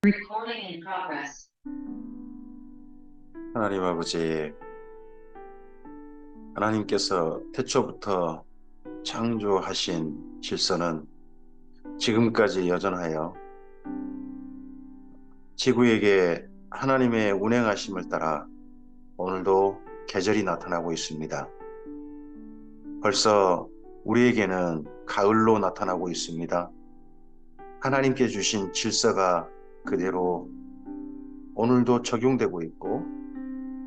Recording in progress. 하나님 아버지, 하나님께서 태초부터 창조하신 질서는 지금까지 여전하여 지구에게 하나님의 운행하심을 따라 오늘도 계절이 나타나고 있습니다. 벌써 우리에게는 가을로 나타나고 있습니다. 하나님께 주신 질서가 그대로 오늘도 적용되고 있고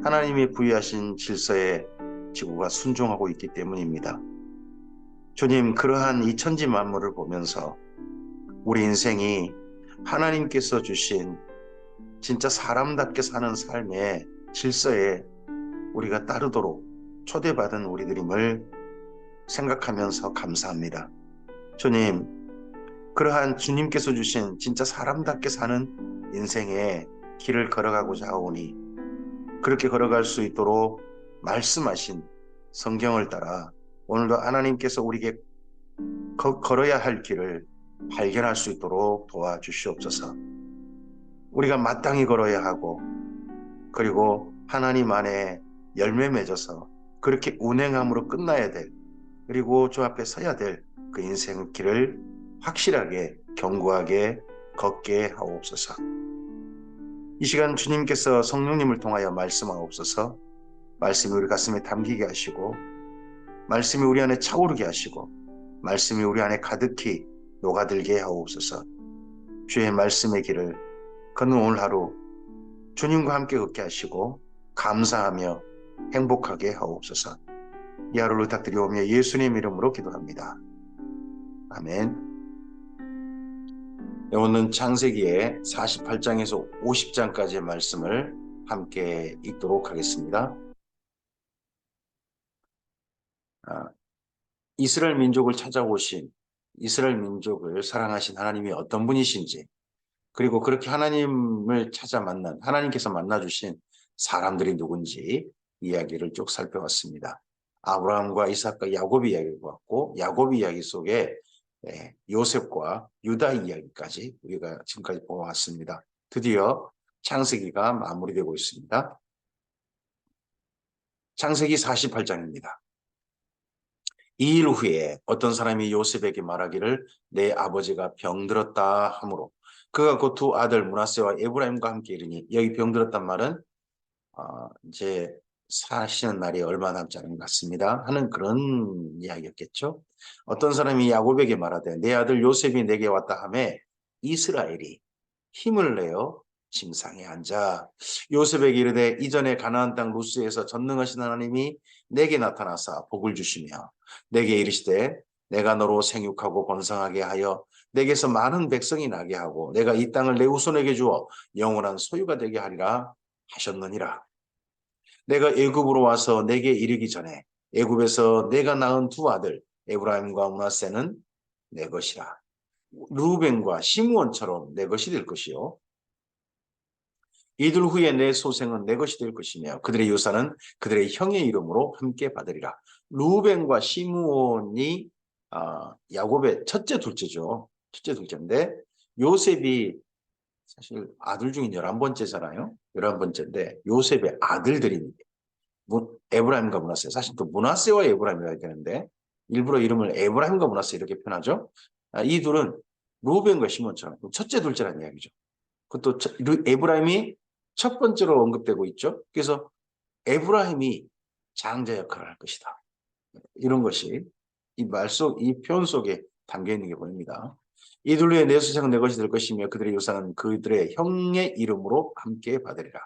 하나님이 부여하신 질서에 지구가 순종하고 있기 때문입니다. 주님, 그러한 이 천지 만물을 보면서 우리 인생이 하나님께서 주신 진짜 사람답게 사는 삶의 질서에 우리가 따르도록 초대받은 우리들임을 생각하면서 감사합니다. 주님, 그러한 주님께서 주신 진짜 사람답게 사는 인생의 길을 걸어가고자 하오니 그렇게 걸어갈 수 있도록 말씀하신 성경을 따라 오늘도 하나님께서 우리에게 걸어야 할 길을 발견할 수 있도록 도와주시옵소서. 우리가 마땅히 걸어야 하고 그리고 하나님 안에 열매 맺어서 그렇게 운행함으로 끝나야 될 그리고 주 앞에 서야 될 그 인생 길을 확실하게 견고하게 걷게 하옵소서. 이 시간 주님께서 성령님을 통하여 말씀하옵소서. 말씀이 우리 가슴에 담기게 하시고 말씀이 우리 안에 차오르게 하시고 말씀이 우리 안에 가득히 녹아들게 하옵소서. 주의 말씀의 길을 걷는 오늘 하루 주님과 함께 걷게 하시고 감사하며 행복하게 하옵소서. 이 하루를 부탁드리오며 예수님 이름으로 기도합니다. 아멘. 오늘은 창세기의 48장에서 50장까지의 말씀을 함께 읽도록 하겠습니다. 이스라엘 민족을 찾아오신 이스라엘 민족을 사랑하신 하나님이 어떤 분이신지 그리고 그렇게 하나님을 찾아 만난 하나님께서 만나주신 사람들이 누군지 이야기를 쭉 살펴봤습니다. 아브라함과 이삭과 야곱 이야기를 봤고 야곱 이야기 속에 요셉과 유다 이야기까지 우리가 지금까지 보았습니다. 드디어 창세기가 마무리되고 있습니다. 창세기 48장입니다. 2일 후에 어떤 사람이 요셉에게 말하기를 내 아버지가 병들었다 하므로 그가 그 두 아들 므낫세와 에브라임과 함께 이르니 여기 병들었단 말은 이제 사시는 날이 얼마 남지 않은 것 같습니다 하는 그런 이야기였겠죠. 어떤 사람이 야곱에게 말하되 내 아들 요셉이 내게 왔다 하매 이스라엘이 힘을 내어 침상에 앉아 요셉에게 이르되 이전에 가나안 땅 루스에서 전능하신 하나님이 내게 나타나사 복을 주시며 내게 이르시되 내가 너로 생육하고 번성하게 하여 내게서 많은 백성이 나게 하고 내가 이 땅을 내 후손에게 주어 영원한 소유가 되게 하리라 하셨느니라. 내가 애굽으로 와서 내게 이르기 전에 애굽에서 내가 낳은 두 아들 에브라임과 므낫세는 내 것이라. 루벤과 시므온처럼 내 것이 될 것이요 이들 후에 내 소생은 내 것이 될 것이며 그들의 유산은 그들의 형의 이름으로 함께 받으리라. 루벤과 시므온이 야곱의 첫째 둘째죠. 첫째 둘째인데 요셉이 사실 아들 중에 11번째잖아요. 11번째인데 요셉의 아들들이 에브라임과 므낫세. 사실 또 므낫세와 에브라임이라 해야 되는데 일부러 이름을 에브라임과 므낫세 이렇게 표현하죠. 이 둘은 루벤과 시몬처럼 첫째 둘째라는 이야기죠. 그것도 에브라임이 첫 번째로 언급되고 있죠. 그래서 에브라임이 장자 역할을 할 것이다. 이런 것이 이 말 속, 이 표현 속에 담겨 있는 게 보입니다. 이둘 후에 내 수생은 내 것이 될 것이며 그들의 유산은 그들의 형의 이름으로 함께 받으리라.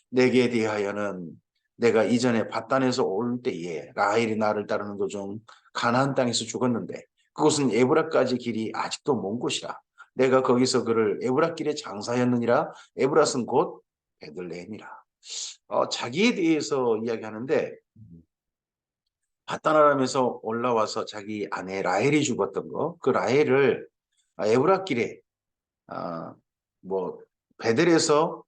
내게 대하여는 내가 이전에 밧단에서 올 때에 라헬이 나를 따르는 도중 가나안 땅에서 죽었는데 그곳은 에브라까지 길이 아직도 먼 곳이라. 내가 거기서 그를 에브라 길에 장사하였느니라. 에브라는 곧 베들레헴이라. 자기에 대해서 이야기하는데 밧단아람에서 올라와서 자기 아내 라헬이 죽었던 거, 그 라헬을 에브라 길에 뭐 베델에서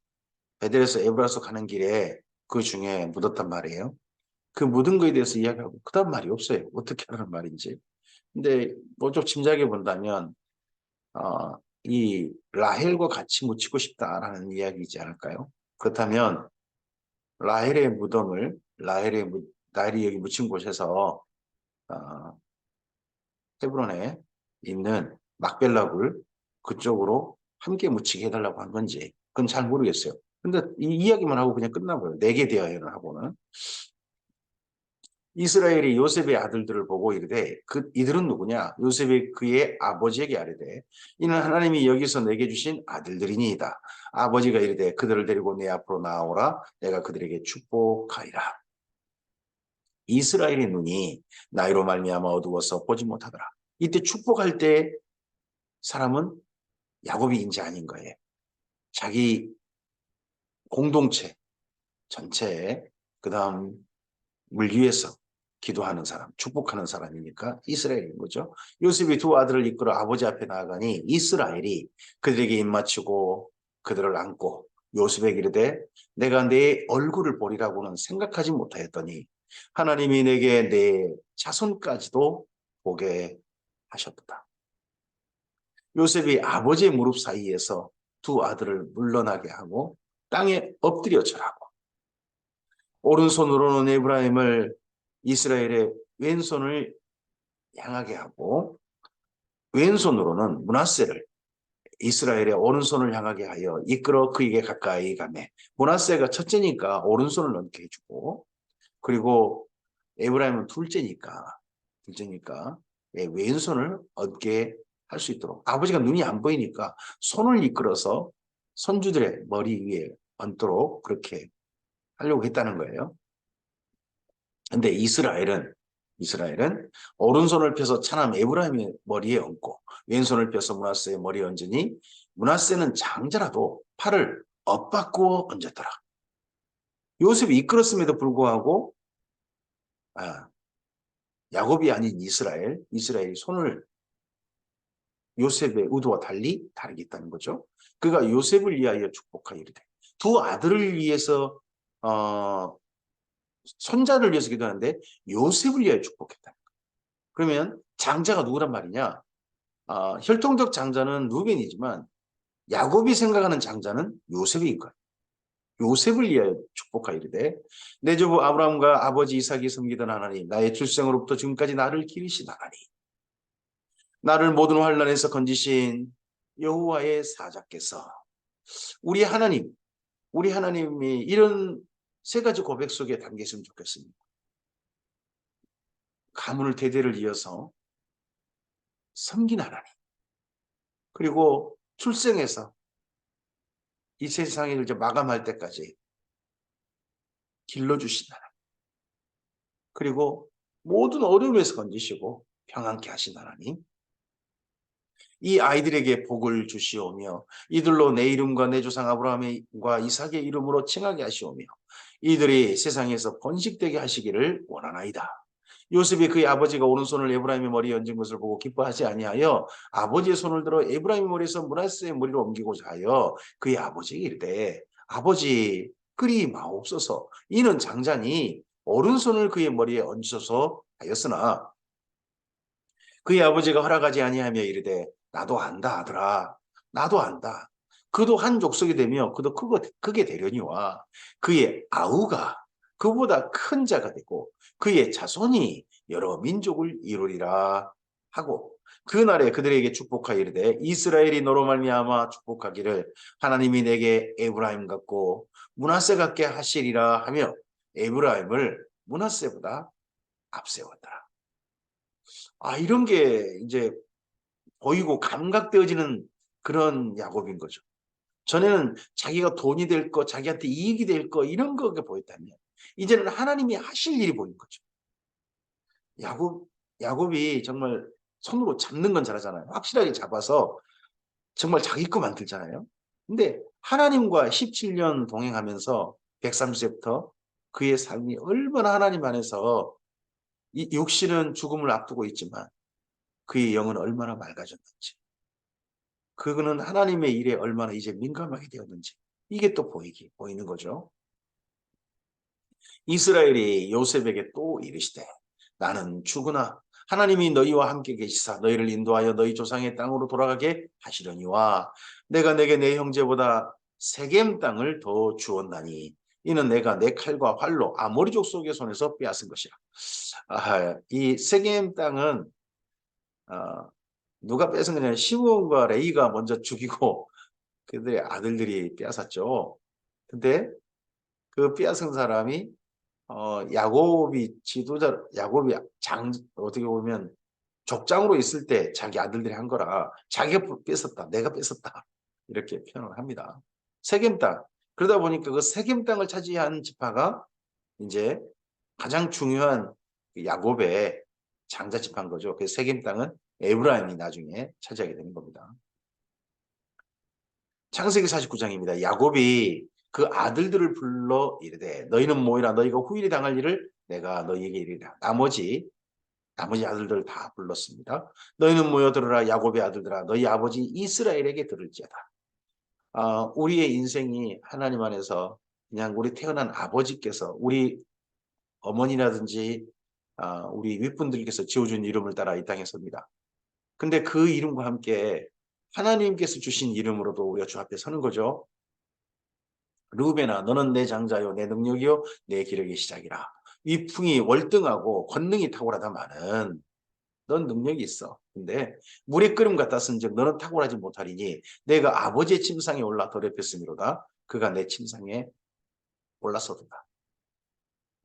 에브라서 가는 길에 그 중에 묻었단 말이에요. 그 묻은 거에 대해서 이야기하고 그다음 말이 없어요. 어떻게 하는 말인지. 근데 뭐 좀 짐작해 본다면 이 라헬과 같이 묻히고 싶다라는 이야기이지 않을까요? 그렇다면 라헬의 무덤을 라헬이 여기 묻힌 곳에서 어, 헤브론에 있는 막벨라굴 그쪽으로 함께 묻히게 해달라고 한 건지 그건 잘 모르겠어요. 근데 이 이야기만 하고 그냥 끝나버려요. 내게 대하여는 하고는. 이스라엘이 요셉의 아들들을 보고 이르되 이들은 누구냐? 요셉이 그의 아버지에게 아뢰되 이는 하나님이 여기서 내게 주신 아들들이니이다. 아버지가 이르되 그들을 데리고 내 앞으로 나오라. 내가 그들에게 축복하리라. 이스라엘의 눈이 나이로 말미암아 어두워서 보지 못하더라. 이때 축복할 때 사람은 야곱이인지 아닌 거예요. 자기 공동체 전체에 그다음 물 위에서 기도하는 사람, 축복하는 사람이니까 이스라엘인 거죠. 요셉이 두 아들을 이끌어 아버지 앞에 나아가니 이스라엘이 그들에게 입맞추고 그들을 안고 요셉에게 이르되 내가 내 얼굴을 보리라고는 생각하지 못하였더니 하나님이 내게 내 자손까지도 보게 하셨다. 요셉이 아버지의 무릎 사이에서 두 아들을 물러나게 하고 땅에 엎드려 절하고 오른손으로는 에브라임을 이스라엘의 왼손을 향하게 하고 왼손으로는 므낫세를 이스라엘의 오른손을 향하게 하여 이끌어 그에게 가까이 가매 므낫세가 첫째니까 오른손을 넘게 해주고 그리고 에브라임은 둘째니까 왼손을 얻게 할 수 있도록 아버지가 눈이 안 보이니까 손을 이끌어서 손주들의 머리 위에 얹도록 그렇게 하려고 했다는 거예요. 근데 이스라엘은 오른손을 펴서 차남 에브라임의 머리에 얹고 왼손을 펴서 므낫세의 머리에 얹으니 므낫세는 장자라도 팔을 엇바꾸어 얹었더라. 요셉이 이끌었음에도 불구하고 야곱이 아닌 이스라엘이 손을 요셉의 의도와 달리 다르게 있다는 거죠. 그가 요셉을 위하여 축복하여 이르되 두 아들을 위해서 손자를 위해서 기도하는데 요셉을 위하여 축복했다. 그러면 장자가 누구란 말이냐? 혈통적 장자는 루벤이지만 야곱이 생각하는 장자는 요셉인 거예요. 요셉을 위하여 축복하여 이르되 내 조부 아브라함과 아버지 이삭이 섬기던 하나님 나의 출생으로부터 지금까지 나를 기르신 하나님 나를 모든 환난에서 건지신 여호와의 사자께서 우리 하나님이 이런 세 가지 고백 속에 담겨 있으면 좋겠습니다. 가문을 대대를 이어서 섬긴 하나님 그리고 출생해서 이 세상을 이제 마감할 때까지 길러주신 하나님 그리고 모든 어려움에서 건지시고 평안케 하신 하나님 이 아이들에게 복을 주시오며 이들로 내 이름과 내 조상 아브라함과 이삭의 이름으로 칭하게 하시오며 이들이 세상에서 번식되게 하시기를 원하나이다. 요셉이 그의 아버지가 오른손을 에브라임의 머리에 얹은 것을 보고 기뻐하지 아니하여 아버지의 손을 들어 에브라임의 머리에서 므낫세의 머리로 옮기고자 하여 그의 아버지에게 이르되 아버지 그리 마옵소서 이는 장자니 오른손을 그의 머리에 얹으소서 하였으나 그의 아버지가 허락하지 아니하며 이르되 나도 안다 아들아 나도 안다 그도 한 족속이 되며 그도 크게 되려니와 그의 아우가 그보다 큰 자가 되고 그의 자손이 여러 민족을 이루리라 하고 그날에 그들에게 축복하여 이르되 이스라엘이 너로 말미암아 축복하기를 하나님이 내게 에브라임 같고 므낫세 같게 하시리라 하며 에브라임을 므낫세보다 앞세웠더라. 이런 게 이제 보이고 감각되어지는 그런 야곱인 거죠. 전에는 자기가 돈이 될 거, 자기한테 이익이 될 거 이런 거가 보였다면 이제는 하나님이 하실 일이 보인 거죠. 야곱이 정말 손으로 잡는 건 잘하잖아요. 확실하게 잡아서 정말 자기 거 만들잖아요. 근데 하나님과 17년 동행하면서 130세부터 그의 삶이 얼마나 하나님 안에서 이 육신은 죽음을 앞두고 있지만 그의 영은 얼마나 맑아졌는지 그거는 하나님의 일에 얼마나 이제 민감하게 되었는지 이게 또 보이는 거죠. 이스라엘이 요셉에게 또 이르시되 나는 죽으나 하나님이 너희와 함께 계시사 너희를 인도하여 너희 조상의 땅으로 돌아가게 하시려니와 내가 내게 내 형제보다 세겜 땅을 더 주었나니 이는 내가 내 칼과 활로 아모리 족속의 손에서 빼앗은 것이라. 이 세겜 땅은 누가 뺏은 거냐? 시므온과 레이가 먼저 죽이고 그들의 아들들이 빼앗았죠. 근데 그 빼앗은 사람이 야곱이 지도자, 야곱이 어떻게 보면 족장으로 있을 때 자기 아들들이 한 거라 자기가 뺏었다, 내가 뺏었다 이렇게 표현을 합니다. 세겜 땅. 그러다 보니까 그 세겜 땅을 차지한 지파가 이제 가장 중요한 야곱의 장자 지파인 거죠. 그 세겜 땅은 에브라임이 나중에 차지하게 되는 겁니다. 창세기 49장입니다. 야곱이 그 아들들을 불러 이르되 너희는 모이라 너희가 후일에 당할 일을 내가 너희에게 이르리라. 나머지 아들들 다 불렀습니다. 너희는 모여들어라 야곱의 아들들아 너희 아버지 이스라엘에게 들을지어다. 우리의 인생이 하나님 안에서 그냥 우리 태어난 아버지께서 우리 어머니라든지 우리 윗분들께서 지어준 이름을 따라 이 땅에 섭니다. 근데 그 이름과 함께 하나님께서 주신 이름으로도 우리가 주 앞에 서는 거죠. 르우벤아 너는 내 장자요 내 능력이요 내 기력의 시작이라. 위풍이 월등하고 권능이 탁월하다마는 넌 능력이 있어. 근데 물의 끓음 같았은즉 너는 탁월하지 못하리니 내가 아버지의 침상에 올라 더럽혔음이로다. 그가 내 침상에 올랐어도다.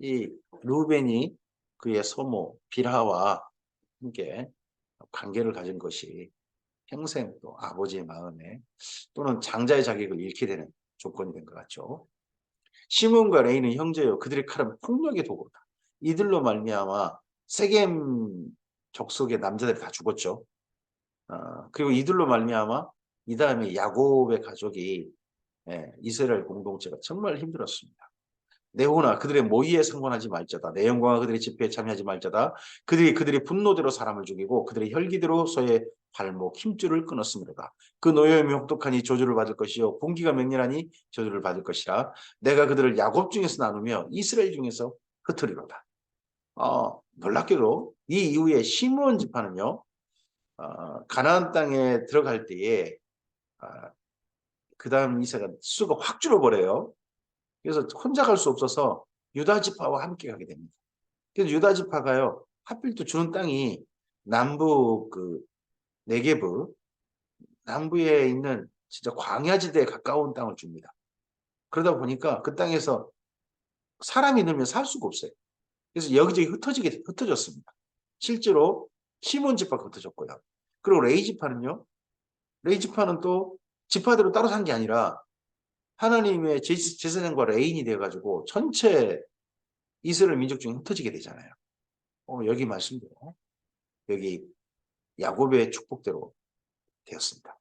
이 르우벤이 그의 소모 빌하와 함께 관계를 가진 것이 평생 또 아버지의 마음에 또는 장자의 자격을 잃게 되는 조건이 된 것 같죠. 시몬과 레이는 형제요 그들의 칼은 폭력의 도구다. 이들로 말미암아 세겜 족속의 남자들이 다 죽었죠. 그리고 이들로 말미암아 이 다음에 야곱의 가족이 이스라엘 공동체가 정말 힘들었습니다. 네오나 그들의 모의에 상관하지 말자다. 내 영광과 그들의 집회에 참여하지 말자다. 그들이 분노대로 사람을 죽이고 그들의 혈기대로 소의 발목 힘줄을 끊었습니다. 그 노여움이 혹독하니 저주를 받을 것이요 분기가 맹렬하니 저주를 받을 것이라. 내가 그들을 야곱 중에서 나누며 이스라엘 중에서 흩으리로다. 놀랍게도 이 이후에 시므온 지파는요. 가나안 땅에 들어갈 때에 그 다음 이세가 수가 확 줄어버려요. 그래서 혼자 갈 수 없어서 유다 지파와 함께 가게 됩니다. 그래서 유다 지파가요. 하필 또 주는 땅이 남부 그 네게브 남부에 있는 진짜 광야지대에 가까운 땅을 줍니다. 그러다 보니까 그 땅에서 사람이 넣으면 살 수가 없어요. 그래서 여기저기 흩어졌습니다. 실제로 시몬 지파가 흩어졌고요. 그리고 레이 지파는요. 레이 지파는 또 지파대로 따로 산 게 아니라 하나님의 제사장과 레인이 돼가지고 전체 이스라엘 민족 중에 흩어지게 되잖아요. 여기 말씀대로 여기 야곱의 축복대로 되었습니다.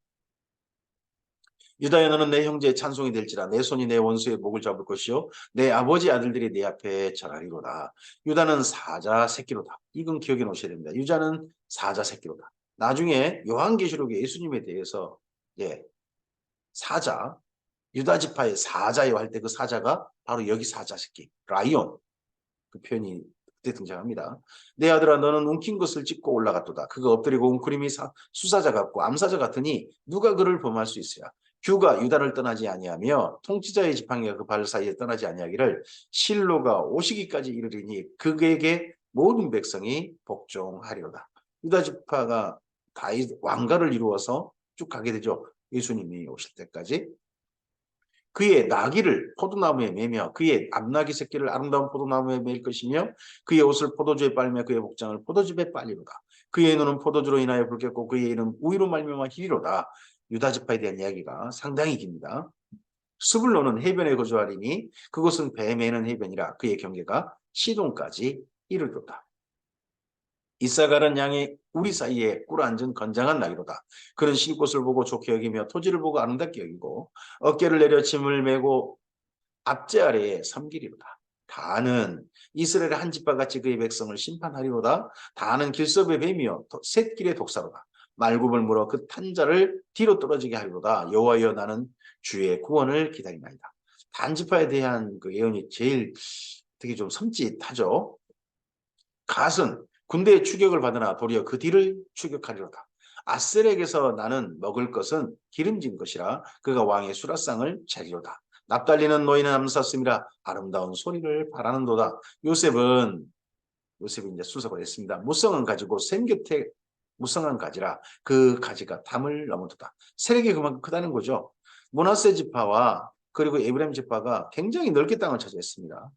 유다야 너는 내 형제의 찬송이 될지라 내 손이 내 원수의 목을 잡을 것이요 내 아버지 아들들이 내 앞에 절하리로다. 유다는 사자 새끼로다. 이건 기억해 놓으셔야 됩니다. 유다는 사자 새끼로다. 나중에 요한계시록에 예수님에 대해서 사자 유다 지파의 사자요 할 때 그 사자가 바로 여기 사자 새끼 라이온 그 표현이 그때 등장합니다. 내 아들아 너는 움킨 것을 찢고 올라갔도다. 그가 엎드리고 웅크림이 수사자 같고 암사자 같으니 누가 그를 범할 수 있어야. 규가 유다를 떠나지 아니하며 통치자의 지팡이가 그 발 사이에 떠나지 아니하기를 실로가 오시기까지 이르리니 그에게 모든 백성이 복종하리로다. 유다 지파가 다윗 왕가를 이루어서 쭉 가게 되죠. 예수님이 오실 때까지. 그의 나귀를 포도나무에 매며 그의 암나귀 새끼를 아름다운 포도나무에 매일 것이며 그의 옷을 포도주에 빨며 그의 복장을 포도즙에 빨리로다. 그의 눈은 포도주로 인하여 붉겠고 그의 이는 우유로 말미암아 희리로다. 유다 지파에 대한 이야기가 상당히 깁니다. 스불론은 해변에 거주하리니 그곳은 배 매는 해변이라 그의 경계가 시돈까지 이르도다. 이사갈은 양이 우리 사이에 꿇어앉은 건장한 나귀로다. 그는 쉴 곳을 보고 좋게 여기며 토지를 보고 아름답게 여기고 어깨를 내려 짐을 메고 앞제 아래에 섬기리로다. 다는 이스라엘의 한 집과 같이 그의 백성을 심판하리로다. 다는 길섭의 뱀이요 샛길의 독사로다. 말굽을 물어 그 탄자를 뒤로 떨어지게 하리로다. 여호와여 나는 주의 구원을 기다리나이다. 단 지파에 대한 그 예언이 제일 되게 좀 섬찟하죠. 갓은 군대의 추격을 받으나 도리어 그 뒤를 추격하리로다. 아셀에게서 나는 먹을 것은 기름진 것이라 그가 왕의 수라상을 차리로다. 납달리는 노인은 암사슴이라 아름다운 소리를 바라는도다. 요셉이 이제 수석을 했습니다. 무성은 가지고 샘 곁에 무성한 가지라 그 가지가 담을 넘어도다. 세력이 그만큼 크다는 거죠. 므낫세 지파와 그리고 에브라임 지파가 굉장히 넓게 땅을 차지했습니다.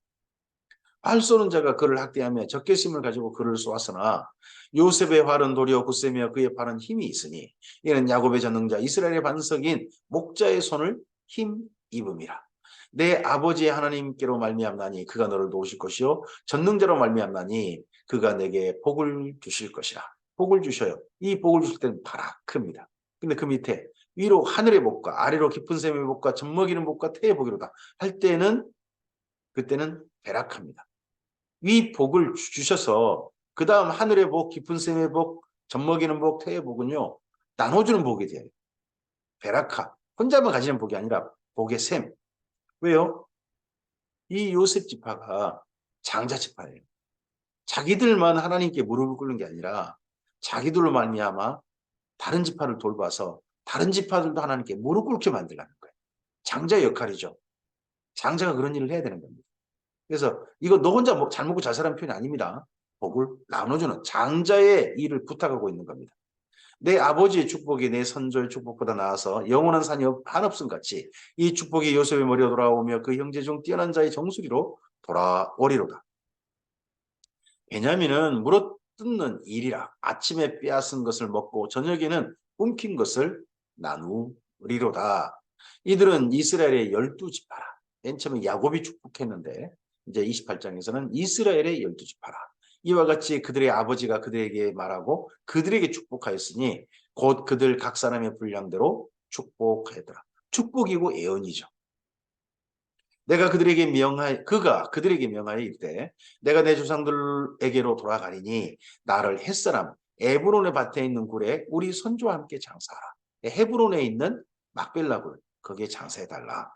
활 쏘는 자가 그를 학대하며 적개심을 가지고 그를 쏘았으나 요셉의 활은 도리어 굳세며 그의 팔은 힘이 있으니 이는 야곱의 전능자 이스라엘의 반석인 목자의 손을 힘입음이라. 내 아버지의 하나님께로 말미암나니 그가 너를 도우실 것이요 전능자로 말미암나니 그가 내게 복을 주실 것이라. 복을 주셔요. 이 복을 주실 때는 바라크입니다. 근데 그 밑에 위로 하늘의 복과 아래로 깊은 샘의 복과 젖먹이는 복과 태의 복이로다 할 때는 그때는 베라크입니다. 위 복을 주셔서 그 다음 하늘의 복, 깊은 샘의 복, 젖먹이는 복, 태의 복은요 나눠주는 복이 돼요. 베라카 혼자만 가지는 복이 아니라 복의 샘. 왜요? 이 요셉 지파가 장자 지파예요. 자기들만 하나님께 무릎을 꿇는 게 아니라 자기들로 말미암아 다른 지파를 돌봐서 다른 지파들도 하나님께 무릎 꿇게 만들라는 거예요. 장자의 역할이죠. 장자가 그런 일을 해야 되는 겁니다. 그래서 이거 너 혼자 잘 먹고 잘 사는 편이 아닙니다. 복을 나눠주는 장자의 일을 부탁하고 있는 겁니다. 내 아버지의 축복이 내 선조의 축복보다 나아서 영원한 산이 한없음 같이 이 축복이 요셉의 머리로 돌아오며 그 형제 중 뛰어난 자의 정수리로 돌아오리로다. 베냐민은 물어뜯는 일이라 아침에 빼앗은 것을 먹고 저녁에는 움킨 것을 나누리로다. 이들은 이스라엘의 12지파라. 맨 처음에 야곱이 축복했는데 이제 28장에서는 이스라엘의 12지파라. 이와 같이 그들의 아버지가 그들에게 말하고 그들에게 축복하였으니 곧 그들 각 사람의 분량대로 축복하였더라. 축복이고 예언이죠. 그가 그들에게 명하여 이르되 내가 내 조상들에게로 돌아가리니 나를 햇사람 에브론의 밭에 있는 굴에 우리 선조와 함께 장사하라. 헤브론에 있는 막벨라 굴 거기에 장사해달라.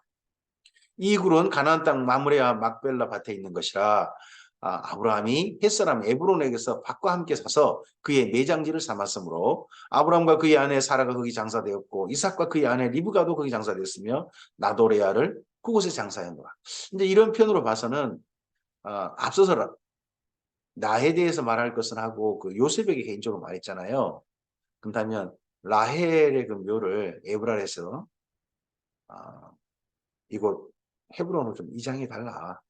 이 굴은 가나안 땅 마므레와 막벨라 밭에 있는 것이라 아브라함이 햇사람 에브론에게서 밭과 함께 사서 그의 매장지를 삼았으므로 아브라함과 그의 아내 사라가 거기 장사되었고 이삭과 그의 아내 리브가도 거기 장사되었으며 나도레아를 그곳에 장사했노라. 이제 이런 편으로 봐서는 앞서서 나에 대해서 말할 것은 하고 그 요셉에게 개인적으로 말했잖아요. 그렇다면 라헬의 그 묘를 에브랄에서 이곳 헤브론으로 좀 이장해 달라.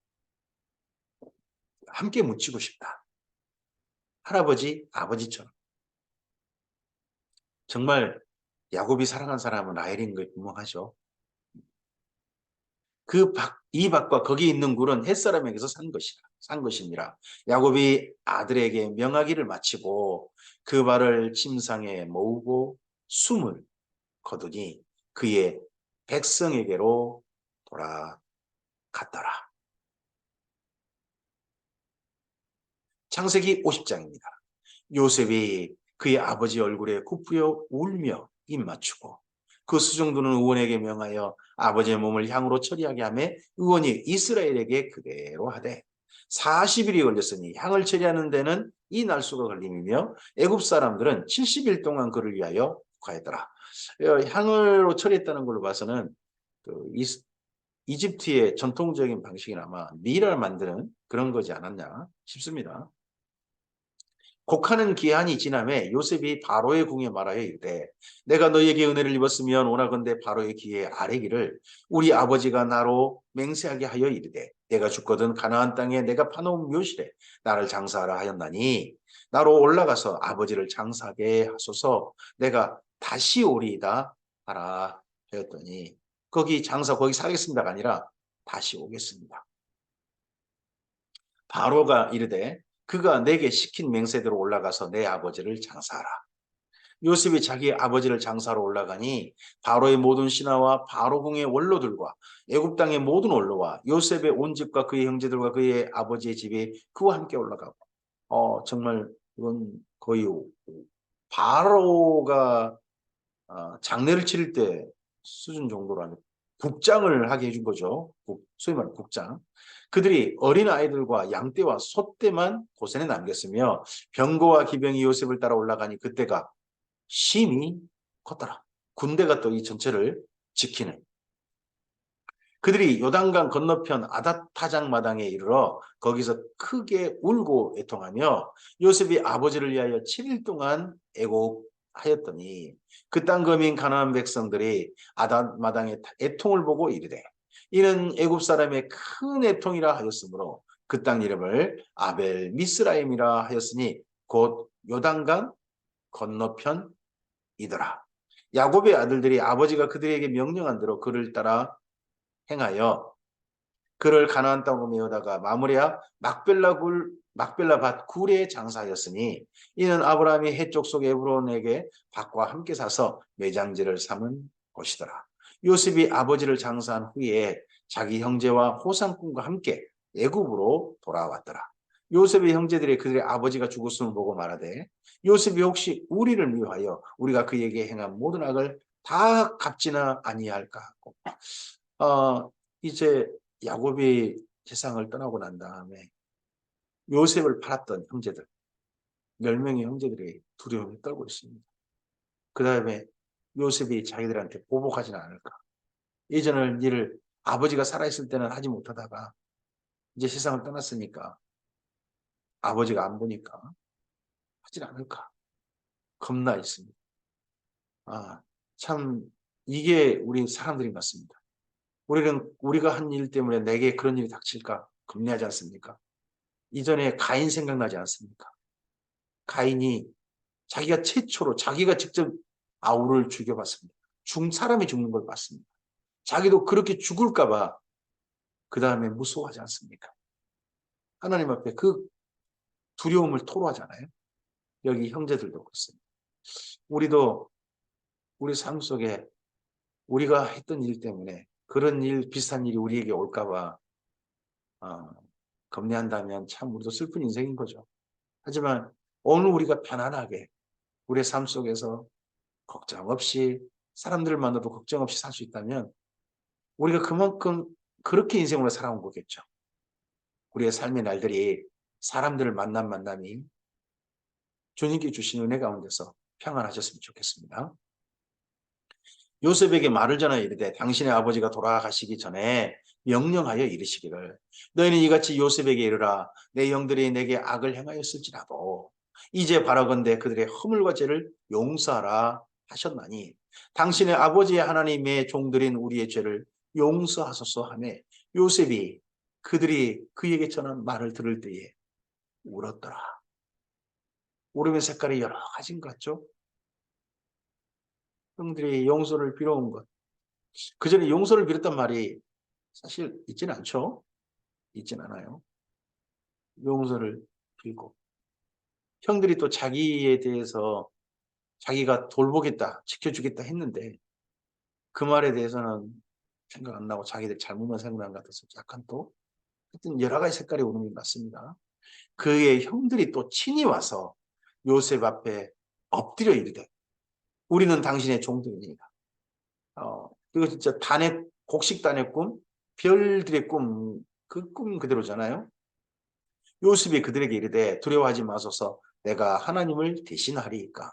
함께 묻히고 싶다. 할아버지, 아버지처럼. 정말 야곱이 사랑한 사람은 라헬인 걸 분명하죠. 이 밭과 거기 있는 굴은 햇사람에게서 산 것이니라. 야곱이 아들에게 명하기를 마치고 그 발을 침상에 모으고 숨을 거두니 그의 백성에게로 돌아갔더라. 창세기 50장입니다. 요셉이 그의 아버지 얼굴에 굽부여 울며 입 맞추고 그 수종도는 의원에게 명하여 아버지의 몸을 향으로 처리하게 하며 의원이 이스라엘에게 그대로 하되 40일이 걸렸으니 향을 처리하는 데는 이 날수가 걸림이며 애굽 사람들은 70일 동안 그를 위하여 구하였더라. 향으로 처리했다는 걸로 봐서는 그 이집트의 전통적인 방식이 아마 미라를 만드는 그런 거지 않았냐 싶습니다. 곡하는 기한이 지남에 요셉이 바로의 궁에 말하여 이르되 내가 너희에게 은혜를 입었으면 오나건대 바로의 귀에 아뢰기를 우리 아버지가 나로 맹세하게 하여 이르되 내가 죽거든 가나안 땅에 내가 파놓은 묘실에 나를 장사하라 하였나니 나로 올라가서 아버지를 장사하게 하소서 내가 다시 오리이다 하라 하였더니 거기 사겠습니다가 아니라 다시 오겠습니다. 바로가 이르되 그가 내게 시킨 맹세대로 올라가서 내 아버지를 장사하라. 요셉이 자기 아버지를 장사로 올라가니 바로의 모든 신하와 바로궁의 원로들과 애굽 땅의 모든 원로와 요셉의 온 집과 그의 형제들과 그의 아버지의 집이 그와 함께 올라가고 정말 이건 거의 바로가 장례를 치를 때 수준 정도로 국장을 하게 해준 거죠. 소위 말하는 국장. 그들이 어린 아이들과 양떼와 소떼만 고센에 남겼으며 병거와 기병이 요셉을 따라 올라가니 그때가 심히 컸더라. 군대가 또 이 전체를 지키는. 그들이 요단강 건너편 아닷타장 마당에 이르러 거기서 크게 울고 애통하며 요셉이 아버지를 위하여 7일 동안 애곡하였더니 그 땅 거민 가나안 백성들이 아닷 마당에 애통을 보고 이르되 이는 애굽 사람의 큰 애통이라 하였으므로 그 땅 이름을 아벨 미스라임이라 하였으니 곧 요단강 건너편이더라. 야곱의 아들들이 아버지가 그들에게 명령한 대로 그를 따라 행하여 그를 가나안 땅으로 메어다가 마무리야 막벨라 밭 굴에 장사하였으니 이는 아브라함이 해쪽 속 에브론에게 밭과 함께 사서 매장지를 삼은 곳이더라. 요셉이 아버지를 장사한 후에 자기 형제와 호상꾼과 함께 애굽으로 돌아왔더라. 요셉의 형제들이 그들의 아버지가 죽었음을 보고 말하되 요셉이 혹시 우리를 위하여 우리가 그에게 행한 모든 악을 다 갚지나 아니할까 하고 이제 야곱이 세상을 떠나고 난 다음에 요셉을 팔았던 형제들, 10명의 형제들이 두려움에 떨고 있습니다. 그 다음에 요셉이 자기들한테 보복하지는 않을까. 예전의 일을 아버지가 살아있을 때는 하지 못하다가 이제 세상을 떠났으니까 아버지가 안 보니까 하지 않을까. 겁나 있습니다. 참 이게 우리 사람들인 것 같습니다. 우리가 한 일 때문에 내게 그런 일이 닥칠까 겁내하지 않습니까? 이전에 가인 생각나지 않습니까? 가인이 자기가 최초로 자기가 직접 아우를 죽여봤습니다. 사람이 죽는 걸 봤습니다. 자기도 그렇게 죽을까 봐 그 다음에 무서워하지 않습니까? 하나님 앞에 그 두려움을 토로하잖아요. 여기 형제들도 그렇습니다. 우리도 우리 삶 속에 우리가 했던 일 때문에 그런 일 비슷한 일이 우리에게 올까 봐 겁내한다면 참 우리도 슬픈 인생인 거죠. 하지만 오늘 우리가 편안하게 우리의 삶 속에서 걱정 없이 사람들을 만나도 걱정 없이 살 수 있다면 우리가 그만큼 그렇게 인생으로 살아온 거겠죠. 우리의 삶의 날들이 사람들을 만남이 주님께 주신 은혜 가운데서 평안하셨으면 좋겠습니다. 요셉에게 말을 전하여 이르되 당신의 아버지가 돌아가시기 전에 명령하여 이르시기를 너희는 이같이 요셉에게 이르라 내 영들이 내게 악을 행하였을지라도 이제 바라건대 그들의 허물과 죄를 용서하라 하셨나니 당신의 아버지의 하나님의 종들인 우리의 죄를 용서하소서 하며 요셉이 그들이 그에게 전한 말을 들을 때에 울었더라. 울음의 색깔이 여러 가지인 것 같죠? 형들이 용서를 빌어온 것. 그 전에 용서를 빌었단 말이 사실 있지는 않죠? 있진 않아요. 용서를 빌고. 형들이 또 자기에 대해서 자기가 돌보겠다, 지켜주겠다 했는데 그 말에 대해서는 생각 안 나고 자기들 잘못만 생각한 것 같아서 약간 또 하여튼 여러 가지 색깔의 울음이 맞습니다. 그의 형들이 또 친히 와서 요셉 앞에 엎드려 이르되 우리는 당신의 종들이니까. 이거 진짜 곡식단의 꿈, 별들의 꿈, 그 꿈 그대로잖아요. 요셉이 그들에게 이르되 두려워하지 마소서 내가 하나님을 대신하리이까.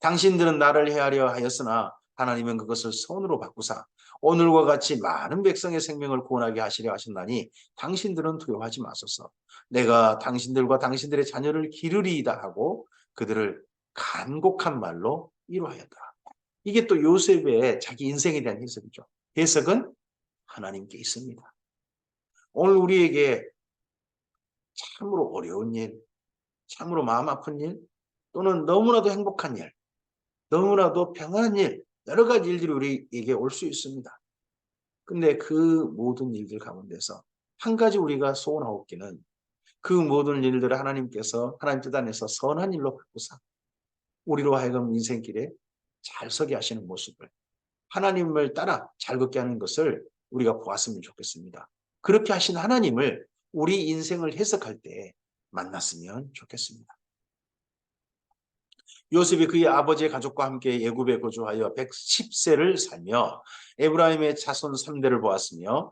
당신들은 나를 해하려 하였으나 하나님은 그것을 선으로 바꾸사 오늘과 같이 많은 백성의 생명을 구원하게 하시려 하셨나니 당신들은 두려워하지 마소서. 내가 당신들과 당신들의 자녀를 기르리이다 하고 그들을 간곡한 말로 위로하였더라. 이게 또 요셉의 자기 인생에 대한 해석이죠. 해석은 하나님께 있습니다. 오늘 우리에게 참으로 어려운 일, 참으로 마음 아픈 일, 또는 너무나도 행복한 일, 너무나도 평안한 일, 여러 가지 일들이 우리에게 올 수 있습니다. 근데 그 모든 일들 가운데서 한 가지 우리가 소원하옵기는 그 모든 일들을 하나님께서 하나님 뜻 안에서 선한 일로 바꾸사 우리로 하여금 인생길에 잘 서게 하시는 모습을 하나님을 따라 잘 걷게 하는 것을 우리가 보았으면 좋겠습니다. 그렇게 하신 하나님을 우리 인생을 해석할 때 만났으면 좋겠습니다. 요셉이 그의 아버지의 가족과 함께 애굽에 거주하여 110세를 살며 에브라임의 자손 3대를 보았으며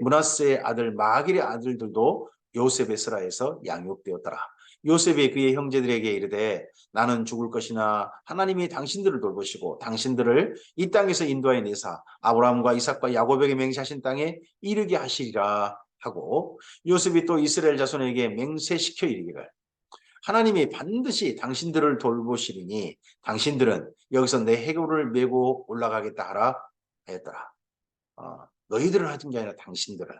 므낫세의 아들 마길의 아들들도 요셉의 스라에서 양육되었더라. 요셉이 그의 형제들에게 이르되 나는 죽을 것이나 하나님이 당신들을 돌보시고 당신들을 이 땅에서 인도하여 내사 아브라함과 이삭과 야곱에게 맹세하신 땅에 이르게 하시리라 하고 요셉이 또 이스라엘 자손에게 맹세시켜 이르기를 하나님이 반드시 당신들을 돌보시리니 당신들은 여기서 내 해골을 메고 올라가겠다 하라 하였더라. 너희들을 하던 게 아니라 당신들을.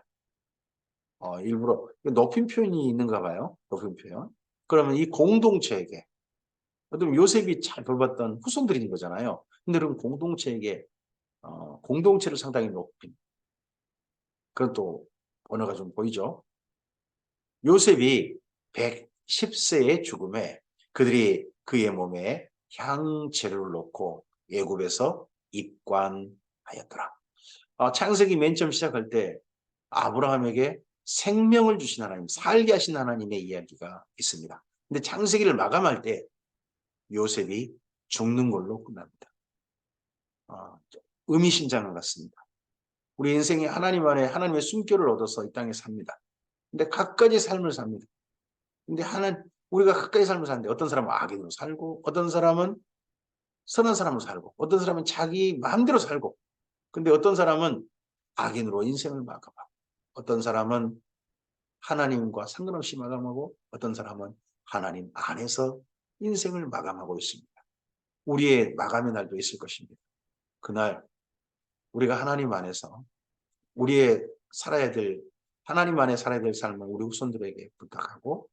일부러 높임 표현이 있는가 봐요. 높임 표현. 그러면 이 공동체에게 어떤 요셉이 잘 돌봤던 후손들인 거잖아요. 근데 그런 공동체에게 공동체를 상당히 높인 그런 또 언어가 좀 보이죠. 요셉이 110세의 죽음에 그들이 그의 몸에 향재료를 놓고 애굽에서 입관하였더라. 창세기 맨 처음 시작할 때 아브라함에게 생명을 주신 하나님, 살게 하신 하나님의 이야기가 있습니다. 근데 창세기를 마감할 때 요셉이 죽는 걸로 끝납니다. 의미심장한 것 같습니다. 우리 인생에 하나님 안에 하나님의 숨결을 얻어서 이 땅에 삽니다. 근데 각가지 삶을 삽니다. 근데 우리가 각가지 삶을 사는데 어떤 사람은 악인으로 살고 어떤 사람은 선한 사람으로 살고 어떤 사람은 자기 마음대로 살고 근데 어떤 사람은 악인으로 인생을 마감하고 어떤 사람은 하나님과 상관없이 마감하고 어떤 사람은 하나님 안에서 인생을 마감하고 있습니다. 우리의 마감의 날도 있을 것입니다. 그날 우리가 하나님 안에서 우리의 살아야 될 하나님 안에 살아야 될 삶을 우리 후손들에게 부탁하고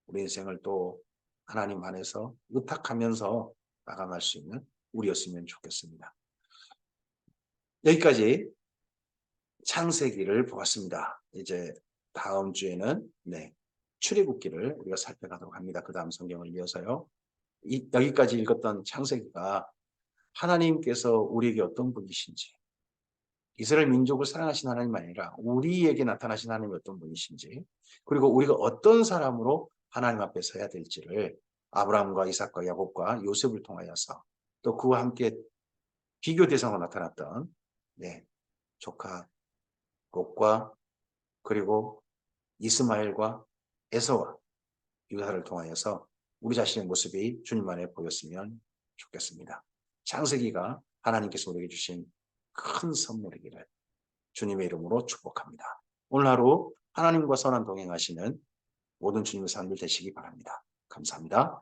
우리 인생을 또 하나님 안에서 의탁하면서 마감할 수 있는 우리였으면 좋겠습니다. 여기까지 창세기를 보았습니다. 이제 다음 주에는 출애굽기를 우리가 살펴가도록 합니다. 그 다음 성경을 이어서요. 여기까지 읽었던 창세기가 하나님께서 우리에게 어떤 분이신지 이스라엘 민족을 사랑하신 하나님 아니라 우리에게 나타나신 하나님이 어떤 분이신지 그리고 우리가 어떤 사람으로 하나님 앞에 서야 될지를 아브라함과 이삭과 야곱과 요셉을 통하여서 또 그와 함께 비교 대상으로 나타났던 조카 롯과 그리고 이스마엘과 에서와 유다를 통하여서 우리 자신의 모습이 주님 안에 보였으면 좋겠습니다. 창세기가 하나님께서 우리에게 주신 큰 선물이기를 주님의 이름으로 축복합니다. 오늘 하루 하나님과 선한 동행하시는 모든 주님의 사람들 되시기 바랍니다. 감사합니다.